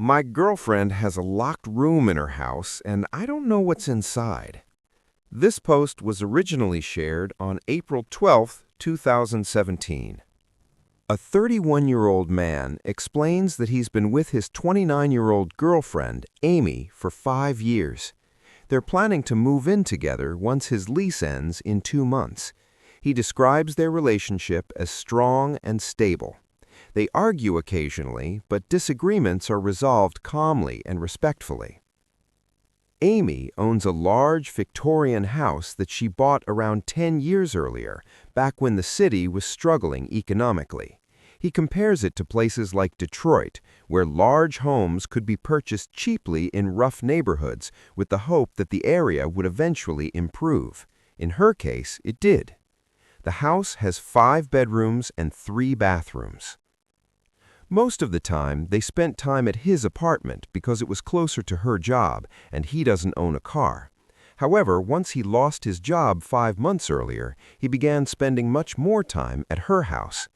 My girlfriend has a locked room in her house, and I don't know what's inside. This post was originally shared on April 12, 2017. A 31-year-old man explains that he's been with his 29-year-old girlfriend, Amy, for 5 years. They're planning to move in together once his lease ends in 2 months. He describes their relationship as strong and stable. They argue occasionally, but disagreements are resolved calmly and respectfully. Amy owns a large Victorian house that she bought around 10 years earlier, back when the city was struggling economically. He compares it to places like Detroit, where large homes could be purchased cheaply in rough neighborhoods with the hope that the area would eventually improve. In her case, it did. The house has 5 bedrooms and 3 bathrooms. Most of the time, they spent time at his apartment because it was closer to her job and he doesn't own a car. However, once he lost his job 5 months earlier, he began spending much more time at her house.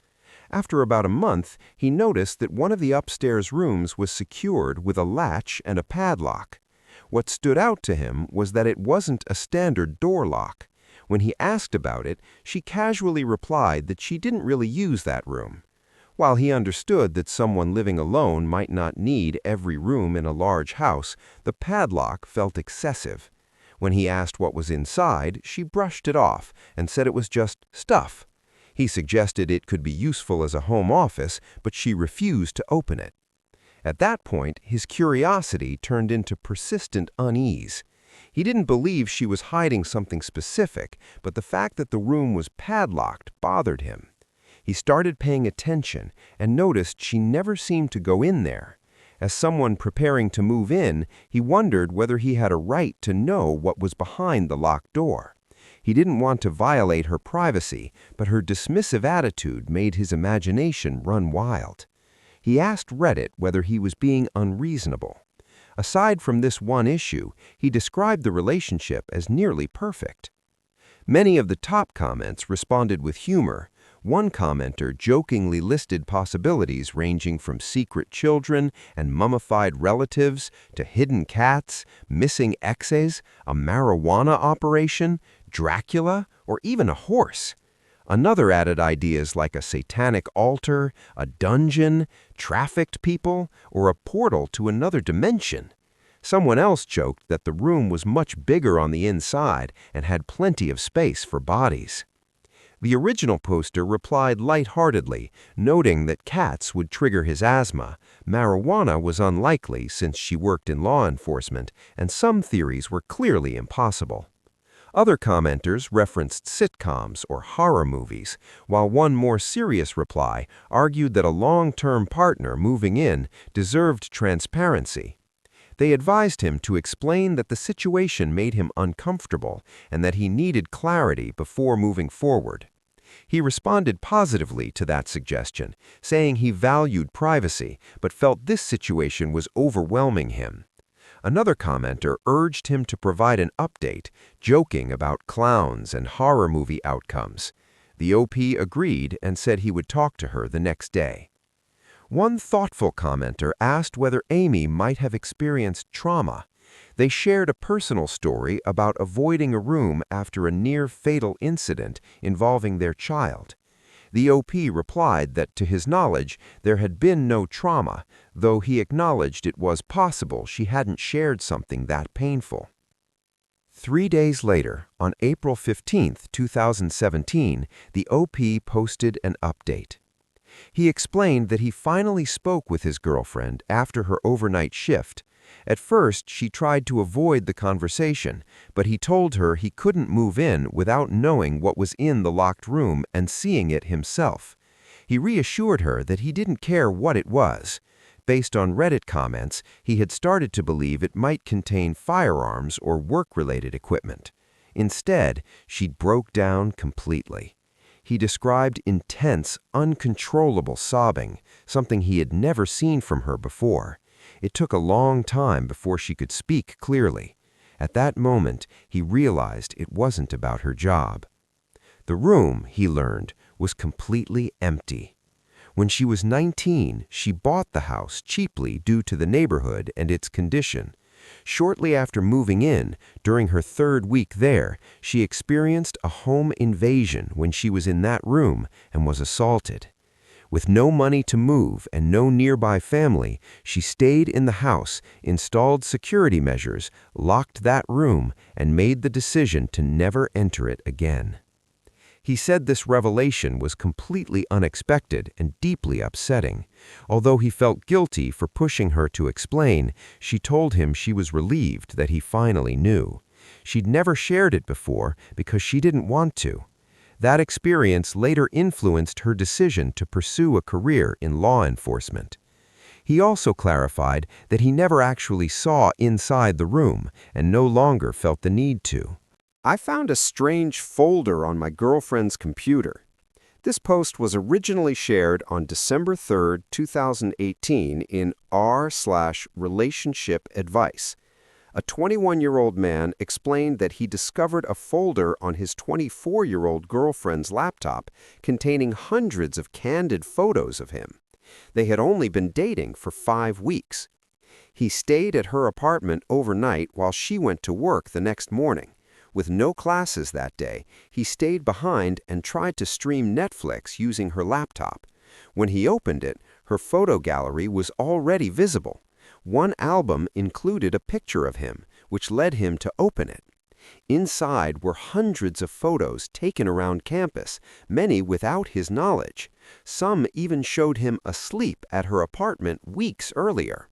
After about a month, he noticed that one of the upstairs rooms was secured with a latch and a padlock. What stood out to him was that it wasn't a standard door lock. When he asked about it, she casually replied that she didn't really use that room. While he understood that someone living alone might not need every room in a large house, the padlock felt excessive. When he asked what was inside, she brushed it off and said it was just stuff. He suggested it could be useful as a home office, but she refused to open it. At that point, his curiosity turned into persistent unease. He didn't believe she was hiding something specific, but the fact that the room was padlocked bothered him. He started paying attention and noticed she never seemed to go in there. As someone preparing to move in, he wondered whether he had a right to know what was behind the locked door. He didn't want to violate her privacy, but her dismissive attitude made his imagination run wild. He asked Reddit whether he was being unreasonable. Aside from this one issue, he described the relationship as nearly perfect. Many of the top comments responded with humor. One commenter jokingly listed possibilities ranging from secret children and mummified relatives to hidden cats, missing exes, a marijuana operation, Dracula, or even a horse. Another added ideas like a satanic altar, a dungeon, trafficked people, or a portal to another dimension. Someone else joked that the room was much bigger on the inside and had plenty of space for bodies. The original poster replied lightheartedly, noting that cats would trigger his asthma, marijuana was unlikely since she worked in law enforcement, and some theories were clearly impossible. Other commenters referenced sitcoms or horror movies, while one more serious reply argued that a long-term partner moving in deserved transparency. They advised him to explain that the situation made him uncomfortable and that he needed clarity before moving forward. He responded positively to that suggestion, saying he valued privacy but felt this situation was overwhelming him. Another commenter urged him to provide an update, joking about clowns and horror movie outcomes. The OP agreed and said he would talk to her the next day. One thoughtful commenter asked whether Amy might have experienced trauma. They shared a personal story about avoiding a room after a near-fatal incident involving their child. The OP replied that, to his knowledge, there had been no trauma, though he acknowledged it was possible she hadn't shared something that painful. 3 days later, on April 15, 2017, the OP posted an update. He explained that he finally spoke with his girlfriend after her overnight shift. At first, she tried to avoid the conversation, but he told her he couldn't move in without knowing what was in the locked room and seeing it himself. He reassured her that he didn't care what it was. Based on Reddit comments, he had started to believe it might contain firearms or work-related equipment. Instead, she broke down completely. He described intense, uncontrollable sobbing, something he had never seen from her before. It took a long time before she could speak clearly. At that moment, he realized it wasn't about her job. The room, he learned, was completely empty. When she was 19, she bought the house cheaply due to the neighborhood and its condition. Shortly after moving in, during her third week there, she experienced a home invasion when she was in that room and was assaulted. With no money to move and no nearby family, she stayed in the house, installed security measures, locked that room, and made the decision to never enter it again. He said this revelation was completely unexpected and deeply upsetting. Although he felt guilty for pushing her to explain, she told him she was relieved that he finally knew. She'd never shared it before because she didn't want to. That experience later influenced her decision to pursue a career in law enforcement. He also clarified that he never actually saw inside the room and no longer felt the need to. I found a strange folder on my girlfriend's computer. This post was originally shared on December 3, 2018 in r/relationship advice. A 21-year-old man explained that he discovered a folder on his 24-year-old girlfriend's laptop containing hundreds of candid photos of him. They had only been dating for 5 weeks. He stayed at her apartment overnight while she went to work the next morning. With no classes that day, he stayed behind and tried to stream Netflix using her laptop. When he opened it, her photo gallery was already visible. One album included a picture of him, which led him to open it. Inside were hundreds of photos taken around campus, many without his knowledge. Some even showed him asleep at her apartment weeks earlier.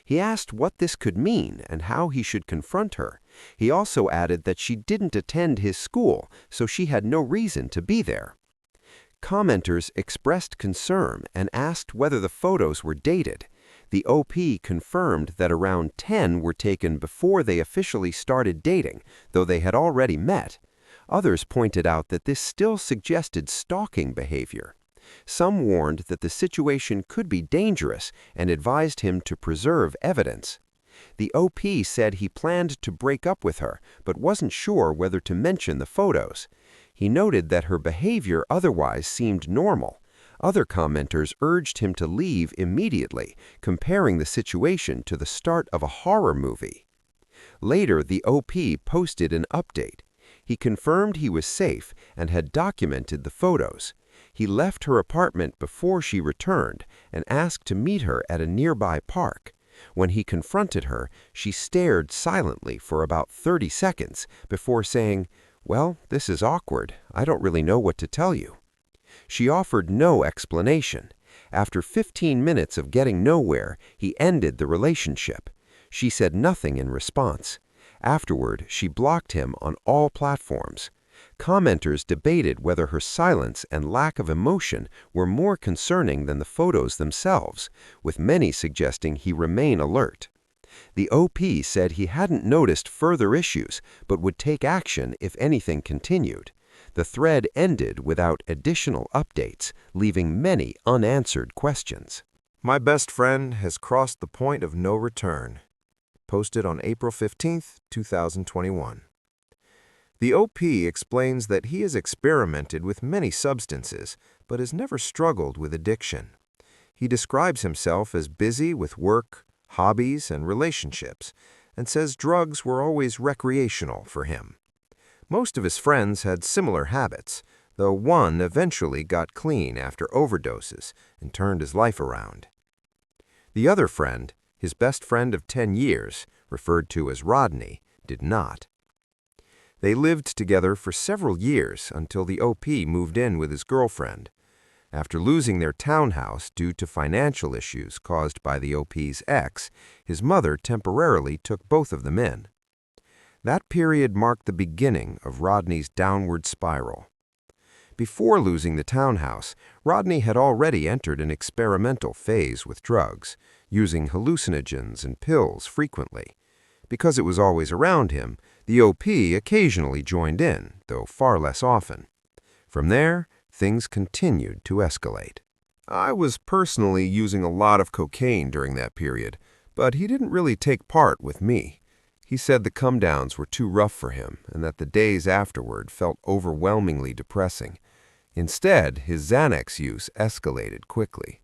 He asked what this could mean and how he should confront her. He also added that she didn't attend his school, so she had no reason to be there. Commenters expressed concern and asked whether the photos were dated. The OP confirmed that around 10 were taken before they officially started dating, though they had already met. Others pointed out that this still suggested stalking behavior. Some warned that the situation could be dangerous and advised him to preserve evidence. The OP said he planned to break up with her, but wasn't sure whether to mention the photos. He noted that her behavior otherwise seemed normal. Other commenters urged him to leave immediately, comparing the situation to the start of a horror movie. Later, the OP posted an update. He confirmed he was safe and had documented the photos. He left her apartment before she returned and asked to meet her at a nearby park. When he confronted her, she stared silently for about 30 seconds before saying, "Well, this is awkward. I don't really know what to tell you." She offered no explanation. After 15 minutes of getting nowhere, he ended the relationship. She said nothing in response. Afterward, she blocked him on all platforms. Commenters debated whether her silence and lack of emotion were more concerning than the photos themselves, with many suggesting he remain alert. The OP said he hadn't noticed further issues, but would take action if anything continued. The thread ended without additional updates, leaving many unanswered questions. My best friend has crossed the point of no return. Posted on April 15, 2021. The OP explains that he has experimented with many substances, but has never struggled with addiction. He describes himself as busy with work, hobbies, and relationships, and says drugs were always recreational for him. Most of his friends had similar habits, though one eventually got clean after overdoses and turned his life around. The other friend, his best friend of 10 years, referred to as Rodney, did not. They lived together for several years until the OP moved in with his girlfriend. After losing their townhouse due to financial issues caused by the OP's ex, his mother temporarily took both of them in. That period marked the beginning of Rodney's downward spiral. Before losing the townhouse, Rodney had already entered an experimental phase with drugs, using hallucinogens and pills frequently. Because it was always around him, the OP occasionally joined in, though far less often. From there, things continued to escalate. I was personally using a lot of cocaine during that period, but he didn't really take part with me. He said the come-downs were too rough for him and that the days afterward felt overwhelmingly depressing. Instead, his Xanax use escalated quickly.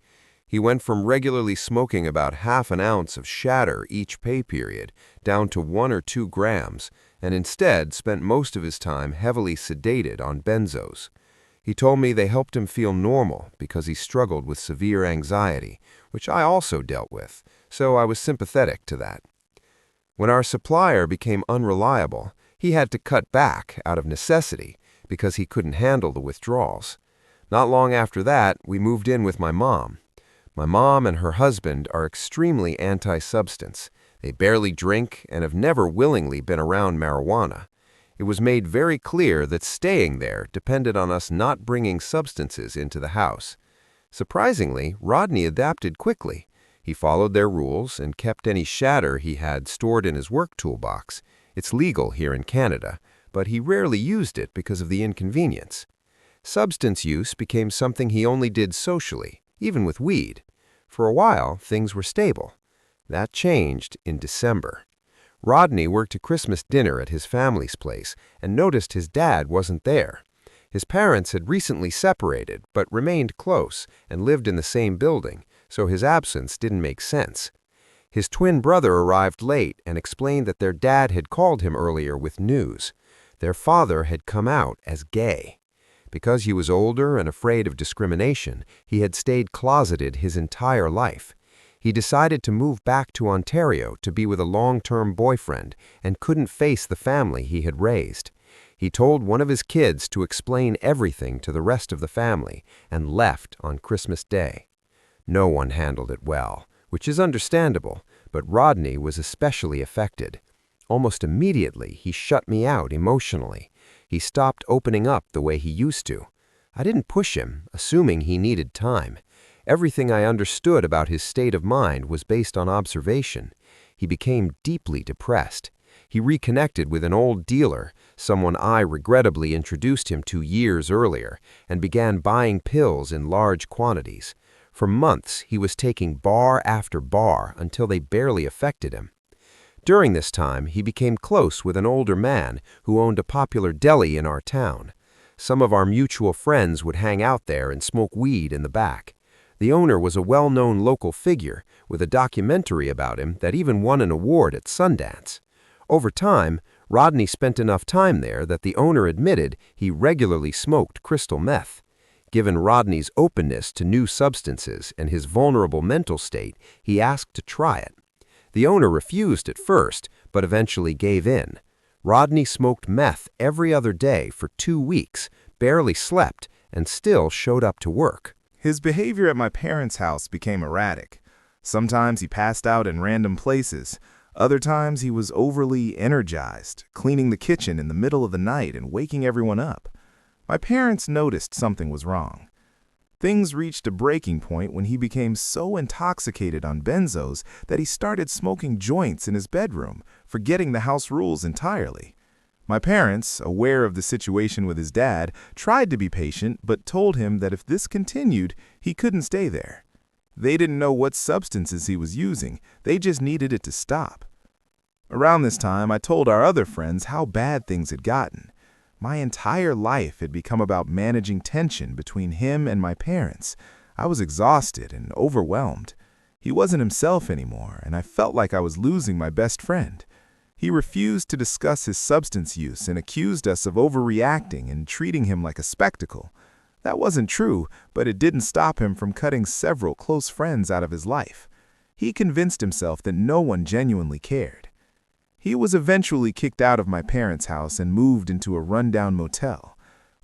He went from regularly smoking about half an ounce of shatter each pay period down to 1 or 2 grams, and instead spent most of his time heavily sedated on benzos. He told me they helped him feel normal because he struggled with severe anxiety, which I also dealt with, so I was sympathetic to that. When our supplier became unreliable, he had to cut back out of necessity because he couldn't handle the withdrawals. Not long after that, we moved in with my mom. My mom and her husband are extremely anti-substance. They barely drink and have never willingly been around marijuana. It was made very clear that staying there depended on us not bringing substances into the house. Surprisingly, Rodney adapted quickly. He followed their rules and kept any shatter he had stored in his work toolbox. It's legal here in Canada, but he rarely used it because of the inconvenience. Substance use became something he only did socially, even with weed. For a while, things were stable. That changed in December. Rodney worked a Christmas dinner at his family's place and noticed his dad wasn't there. His parents had recently separated but remained close and lived in the same building, so his absence didn't make sense. His twin brother arrived late and explained that their dad had called him earlier with news. Their father had come out as gay. Because he was older and afraid of discrimination, he had stayed closeted his entire life. He decided to move back to Ontario to be with a long-term boyfriend and couldn't face the family he had raised. He told one of his kids to explain everything to the rest of the family and left on Christmas Day. No one handled it well, which is understandable, but Rodney was especially affected. Almost immediately, he shut me out emotionally. He stopped opening up the way he used to. I didn't push him, assuming he needed time. Everything I understood about his state of mind was based on observation. He became deeply depressed. He reconnected with an old dealer, someone I regrettably introduced him to years earlier, and began buying pills in large quantities. For months, he was taking bar after bar until they barely affected him. During this time, he became close with an older man who owned a popular deli in our town. Some of our mutual friends would hang out there and smoke weed in the back. The owner was a well-known local figure with a documentary about him that even won an award at Sundance. Over time, Rodney spent enough time there that the owner admitted he regularly smoked crystal meth. Given Rodney's openness to new substances and his vulnerable mental state, he asked to try it. The owner refused at first, but eventually gave in. Rodney smoked meth every other day for 2 weeks, barely slept, and still showed up to work. His behavior at my parents' house became erratic. Sometimes he passed out in random places. Other times he was overly energized, cleaning the kitchen in the middle of the night and waking everyone up. My parents noticed something was wrong. Things reached a breaking point when he became so intoxicated on benzos that he started smoking joints in his bedroom, forgetting the house rules entirely. My parents, aware of the situation with his dad, tried to be patient but told him that if this continued, he couldn't stay there. They didn't know what substances he was using, they just needed it to stop. Around this time, I told our other friends how bad things had gotten. My entire life had become about managing tension between him and my parents. I was exhausted and overwhelmed. He wasn't himself anymore, and I felt like I was losing my best friend. He refused to discuss his substance use and accused us of overreacting and treating him like a spectacle. That wasn't true, but it didn't stop him from cutting several close friends out of his life. He convinced himself that no one genuinely cared. He was eventually kicked out of my parents' house and moved into a rundown motel.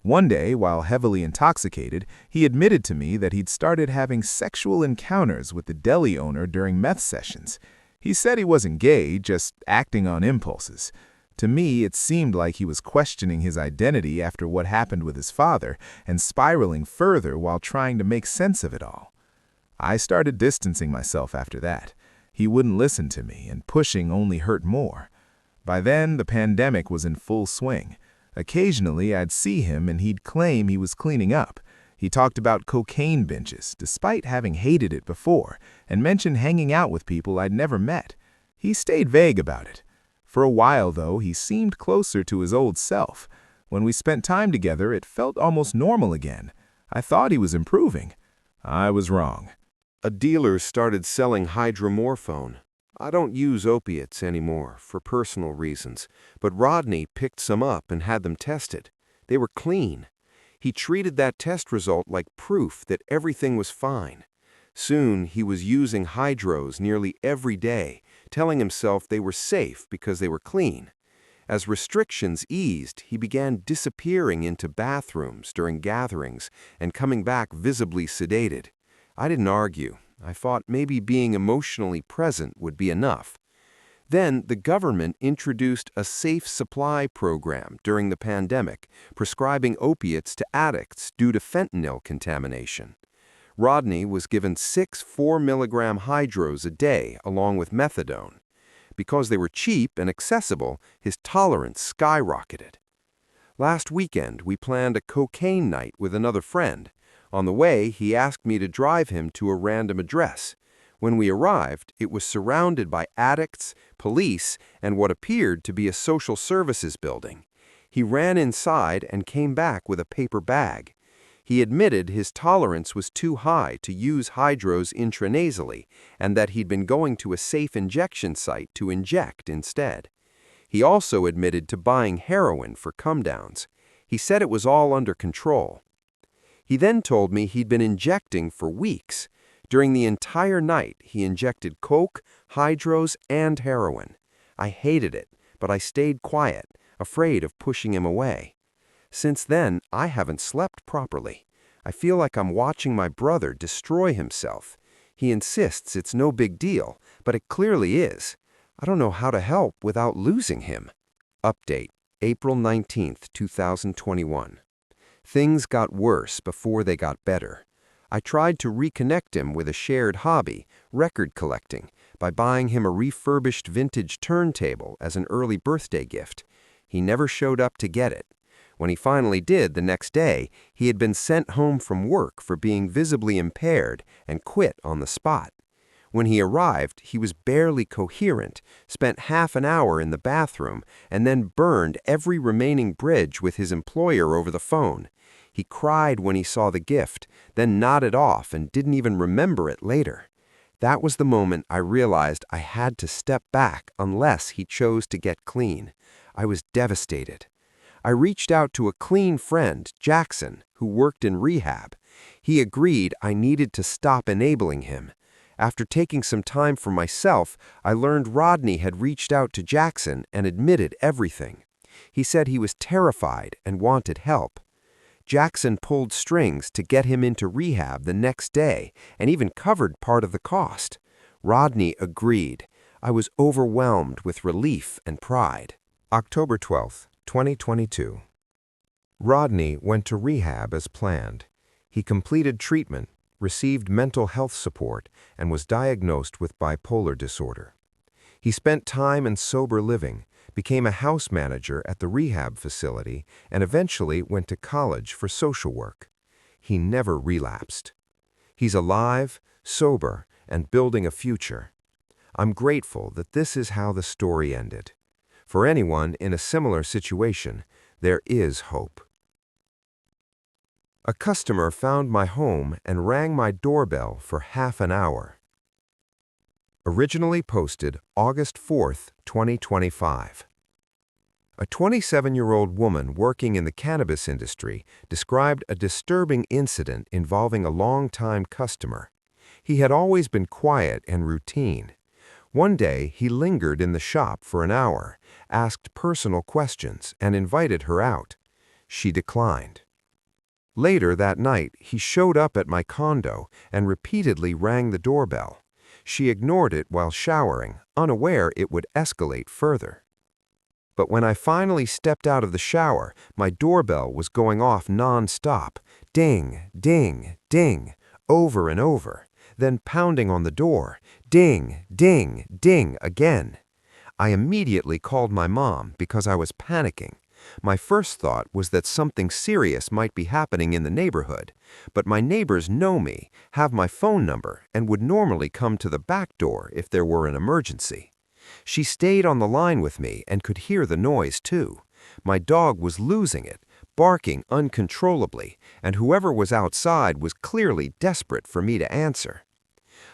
One day, while heavily intoxicated, he admitted to me that he'd started having sexual encounters with the deli owner during meth sessions. He said he wasn't gay, just acting on impulses. To me, it seemed like he was questioning his identity after what happened with his father and spiraling further while trying to make sense of it all. I started distancing myself after that. He wouldn't listen to me, and pushing only hurt more. By then, the pandemic was in full swing. Occasionally, I'd see him and he'd claim he was cleaning up. He talked about cocaine binges, despite having hated it before, and mentioned hanging out with people I'd never met. He stayed vague about it. For a while, though, he seemed closer to his old self. When we spent time together, it felt almost normal again. I thought he was improving. I was wrong. A dealer started selling hydromorphone. I don't use opiates anymore for personal reasons, but Rodney picked some up and had them tested. They were clean. He treated that test result like proof that everything was fine. Soon, he was using hydros nearly every day, telling himself they were safe because they were clean. As restrictions eased, he began disappearing into bathrooms during gatherings and coming back visibly sedated. I didn't argue. I thought maybe being emotionally present would be enough. Then the government introduced a safe supply program during the pandemic, prescribing opiates to addicts due to fentanyl contamination. Rodney was given 6 4-milligram hydros a day along with methadone. Because they were cheap and accessible, his tolerance skyrocketed. Last weekend, we planned a cocaine night with another friend. On the way, he asked me to drive him to a random address. When we arrived, it was surrounded by addicts, police, and what appeared to be a social services building. He ran inside and came back with a paper bag. He admitted his tolerance was too high to use hydros intranasally and that he'd been going to a safe injection site to inject instead. He also admitted to buying heroin for come-downs. He said it was all under control. He then told me he'd been injecting for weeks. During the entire night, he injected coke, hydros, and heroin. I hated it, but I stayed quiet, afraid of pushing him away. Since then, I haven't slept properly. I feel like I'm watching my brother destroy himself. He insists it's no big deal, but it clearly is. I don't know how to help without losing him. Update, April 19, 2021. Things got worse before they got better. I tried to reconnect him with a shared hobby, record collecting, by buying him a refurbished vintage turntable as an early birthday gift. He never showed up to get it. When he finally did the next day, he had been sent home from work for being visibly impaired and quit on the spot. When he arrived, he was barely coherent, spent half an hour in the bathroom, and then burned every remaining bridge with his employer over the phone. He cried when he saw the gift, then nodded off and didn't even remember it later. That was the moment I realized I had to step back unless he chose to get clean. I was devastated. I reached out to a clean friend, Jackson, who worked in rehab. He agreed I needed to stop enabling him. After taking some time for myself, I learned Rodney had reached out to Jackson and admitted everything. He said he was terrified and wanted help. Jackson pulled strings to get him into rehab the next day and even covered part of the cost. Rodney agreed. I was overwhelmed with relief and pride. October 12, 2022. Rodney went to rehab as planned. He completed treatment, received mental health support, and was diagnosed with bipolar disorder. He spent time in sober living, became a house manager at the rehab facility, and eventually went to college for social work. He never relapsed. He's alive, sober, and building a future. I'm grateful that this is how the story ended. For anyone in a similar situation, there is hope. A customer found my home and rang my doorbell for half an hour. Originally posted August 4, 2025. A 27-year-old woman working in the cannabis industry described a disturbing incident involving a longtime customer. He had always been quiet and routine. One day, he lingered in the shop for an hour, asked personal questions, and invited her out. She declined. Later that night, he showed up at my condo and repeatedly rang the doorbell. She ignored it while showering, unaware it would escalate further. But when I finally stepped out of the shower, my doorbell was going off non-stop, ding, ding, ding, over and over, then pounding on the door, ding, ding, ding again. I immediately called my mom because I was panicking. My first thought was that something serious might be happening in the neighborhood, but my neighbors know me, have my phone number, and would normally come to the back door if there were an emergency. She stayed on the line with me and could hear the noise too. My dog was losing it, barking uncontrollably, and whoever was outside was clearly desperate for me to answer.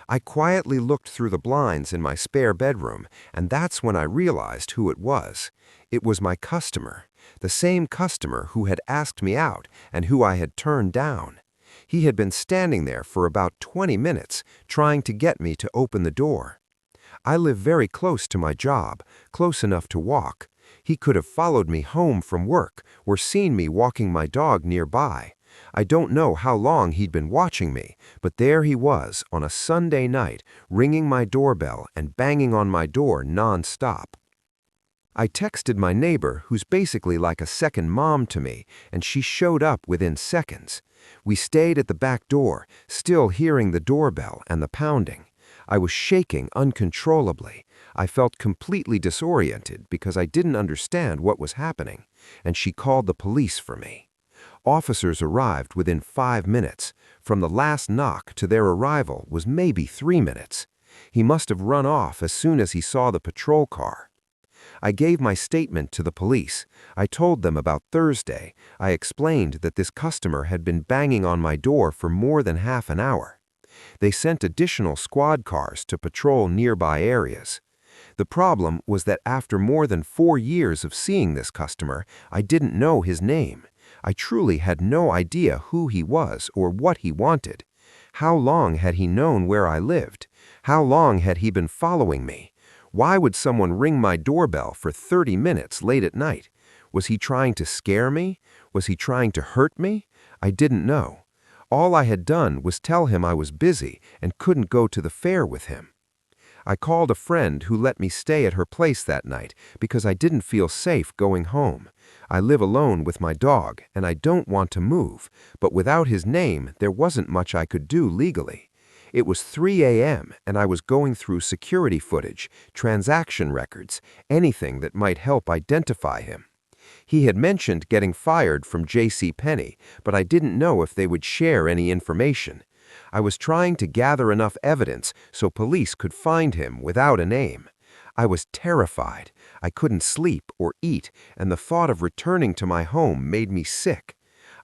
I quietly looked through the blinds in my spare bedroom, and that's when I realized who it was. It was my customer, the same customer who had asked me out and who I had turned down. He had been standing there for about 20 minutes, trying to get me to open the door. I live very close to my job, close enough to walk. He could have followed me home from work or seen me walking my dog nearby. I don't know how long he'd been watching me, but there he was on a Sunday night, ringing my doorbell and banging on my door non-stop. I texted my neighbor, who's basically like a second mom to me, and she showed up within seconds. We stayed at the back door, still hearing the doorbell and the pounding. I was shaking uncontrollably. I felt completely disoriented because I didn't understand what was happening, and she called the police for me. Officers arrived within 5 minutes. From the last knock to their arrival was maybe 3 minutes. He must have run off as soon as he saw the patrol car. I gave my statement to the police. I told them about Thursday. I explained that this customer had been banging on my door for more than half an hour. They sent additional squad cars to patrol nearby areas. The problem was that after more than 4 years of seeing this customer, I didn't know his name. I truly had no idea who he was or what he wanted. How long had he known where I lived? How long had he been following me? Why would someone ring my doorbell for 30 minutes late at night? Was he trying to scare me? Was he trying to hurt me? I didn't know. All I had done was tell him I was busy and couldn't go to the fair with him. I called a friend who let me stay at her place that night because I didn't feel safe going home. I live alone with my dog and I don't want to move, but without his name, there wasn't much I could do legally. It was 3 a.m. and I was going through security footage, transaction records, anything that might help identify him. He had mentioned getting fired from JCPenney, but I didn't know if they would share any information. I was trying to gather enough evidence so police could find him without a name. I was terrified. I couldn't sleep or eat, and the thought of returning to my home made me sick.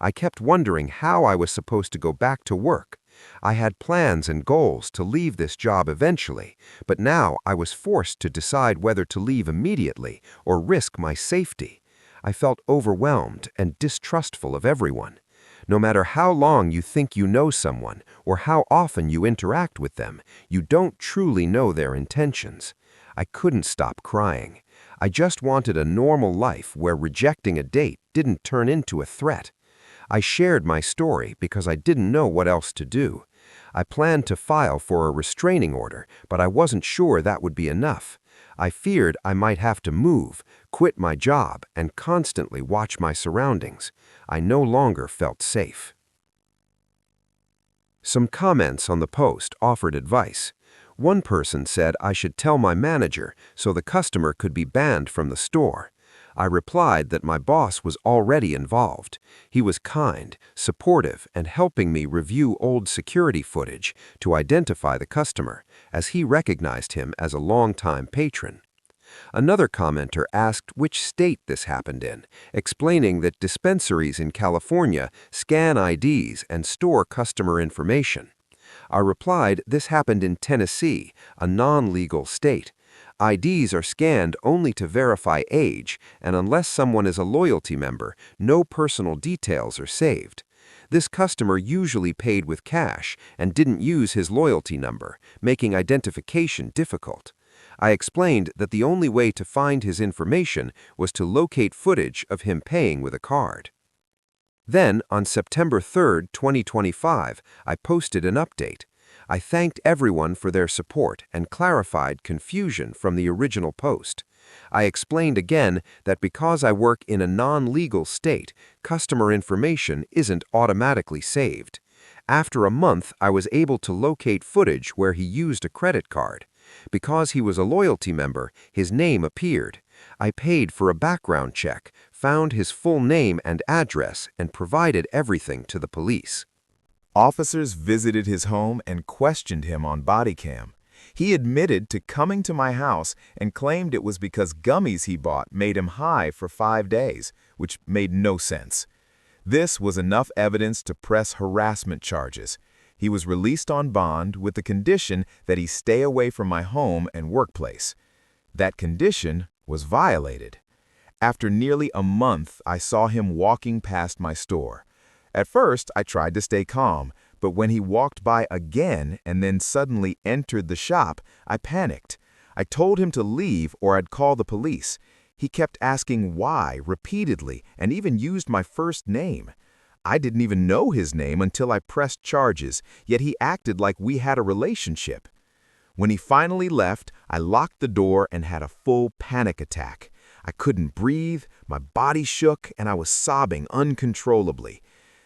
I kept wondering how I was supposed to go back to work. I had plans and goals to leave this job eventually, but now I was forced to decide whether to leave immediately or risk my safety. I felt overwhelmed and distrustful of everyone. No matter how long you think you know someone or how often you interact with them, you don't truly know their intentions. I couldn't stop crying. I just wanted a normal life where rejecting a date didn't turn into a threat. I shared my story because I didn't know what else to do. I planned to file for a restraining order, but I wasn't sure that would be enough. I feared I might have to move, quit my job, and constantly watch my surroundings. I no longer felt safe. Some comments on the post offered advice. One person said I should tell my manager so the customer could be banned from the store. I replied that my boss was already involved. He was kind, supportive, and helping me review old security footage to identify the customer, as he recognized him as a longtime patron. Another commenter asked which state this happened in, explaining that dispensaries in California scan IDs and store customer information. I replied this happened in Tennessee, a non-legal state. IDs are scanned only to verify age, and unless someone is a loyalty member, no personal details are saved. This customer usually paid with cash and didn't use his loyalty number, making identification difficult. I explained that the only way to find his information was to locate footage of him paying with a card. Then, on September 3, 2025, I posted an update. I thanked everyone for their support and clarified confusion from the original post. I explained again that because I work in a non-legal state, customer information isn't automatically saved. After a month, I was able to locate footage where he used a credit card. Because he was a loyalty member, his name appeared. I paid for a background check, found his full name and address, and provided everything to the police. Officers visited his home and questioned him on body cam. He admitted to coming to my house and claimed it was because gummies he bought made him high for 5 days, which made no sense. This was enough evidence to press harassment charges. He was released on bond with the condition that he stay away from my home and workplace. That condition was violated. After nearly a month, I saw him walking past my store. At first, I tried to stay calm, but when he walked by again and then suddenly entered the shop, I panicked. I told him to leave or I'd call the police. He kept asking why repeatedly and even used my first name. I didn't even know his name until I pressed charges, yet he acted like we had a relationship. When he finally left, I locked the door and had a full panic attack. I couldn't breathe, my body shook, and I was sobbing uncontrollably.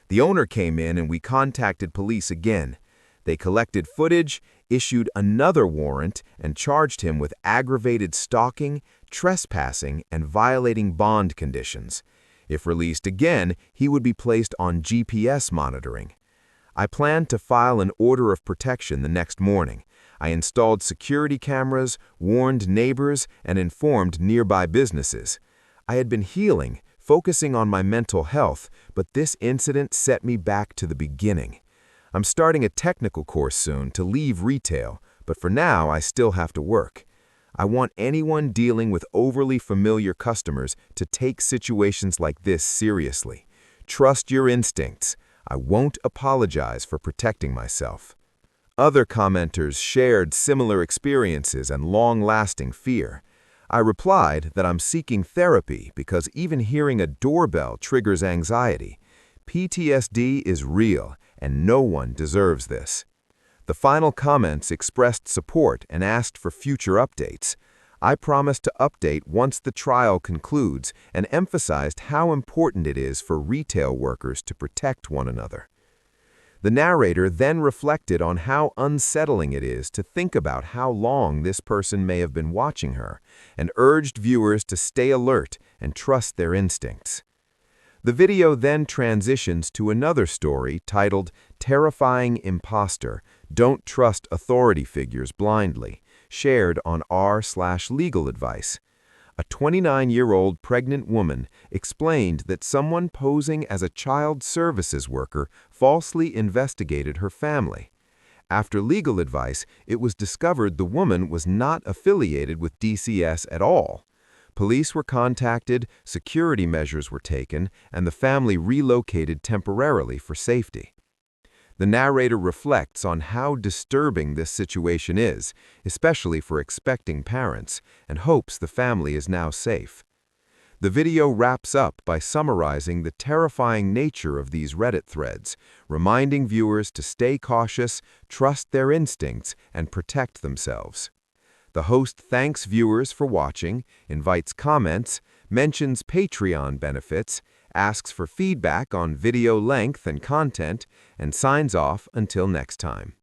The owner came in and we contacted police again. They collected footage, issued another warrant, and charged him with aggravated stalking, trespassing, and violating bond conditions. If released again, he would be placed on GPS monitoring. I planned to file an order of protection the next morning. I installed security cameras, warned neighbors, and informed nearby businesses. I had been healing, focusing on my mental health, but this incident set me back to the beginning. I'm starting a technical course soon to leave retail, but for now I still have to work. I want anyone dealing with overly familiar customers to take situations like this seriously. Trust your instincts. I won't apologize for protecting myself. Other commenters shared similar experiences and long-lasting fear. I replied that I'm seeking therapy because even hearing a doorbell triggers anxiety. PTSD is real, and no one deserves this. The final comments expressed support and asked for future updates. I promised to update once the trial concludes and emphasized how important it is for retail workers to protect one another. The narrator then reflected on how unsettling it is to think about how long this person may have been watching her, and urged viewers to stay alert and trust their instincts. The video then transitions to another story titled Terrifying Imposter, Don't Trust Authority Figures Blindly, shared on r/legal advice. A 29-year-old pregnant woman explained that someone posing as a child services worker falsely investigated her family. After legal advice, it was discovered the woman was not affiliated with DCS at all. Police were contacted, security measures were taken, and the family relocated temporarily for safety. The narrator reflects on how disturbing this situation is, especially for expecting parents, and hopes the family is now safe. The video wraps up by summarizing the terrifying nature of these Reddit threads, reminding viewers to stay cautious, trust their instincts, and protect themselves. The host thanks viewers for watching, invites comments, mentions Patreon benefits, asks for feedback on video length and content, and signs off until next time.